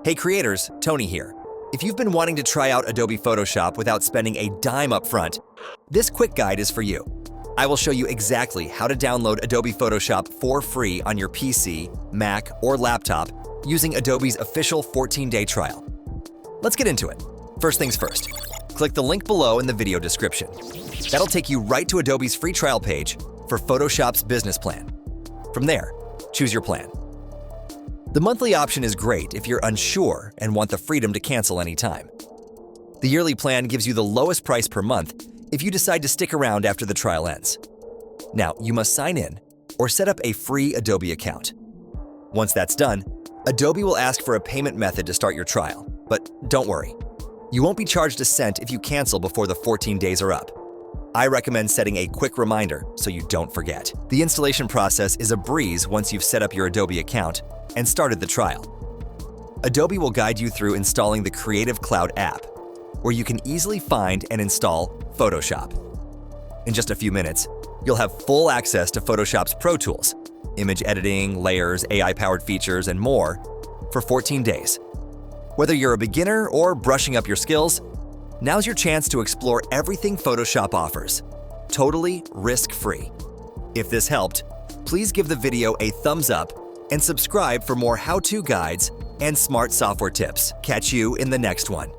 Hey creators, Tony here. If you've been wanting to try out Adobe Photoshop without spending a dime up front, this quick guide is for you. I will show you exactly how to download Adobe Photoshop for free on your PC, Mac, or laptop using Adobe's official 14-day trial. Let's get into it. First things first, click the link below in the video description. That'll take you right to Adobe's free trial page for Photoshop's business plan. From there, choose your plan. The monthly option is great if you're unsure and want the freedom to cancel anytime. The yearly plan gives you the lowest price per month if you decide to stick around after the trial ends. Now, you must sign in or set up a free Adobe account. Once that's done, Adobe will ask for a payment method to start your trial, but don't worry. You won't be charged a cent if you cancel before the 14 days are up. I recommend setting a quick reminder so you don't forget. The installation process is a breeze once you've set up your Adobe account and started the trial. Adobe will guide you through installing the Creative Cloud app, where you can easily find and install Photoshop. In just a few minutes, you'll have full access to Photoshop's Pro Tools, image editing, layers, AI-powered features, and more for 14 days. Whether you're a beginner or brushing up your skills, now's your chance to explore everything Photoshop offers, totally risk-free. If this helped, please give the video a thumbs up and subscribe for more how-to guides and smart software tips. Catch you in the next one.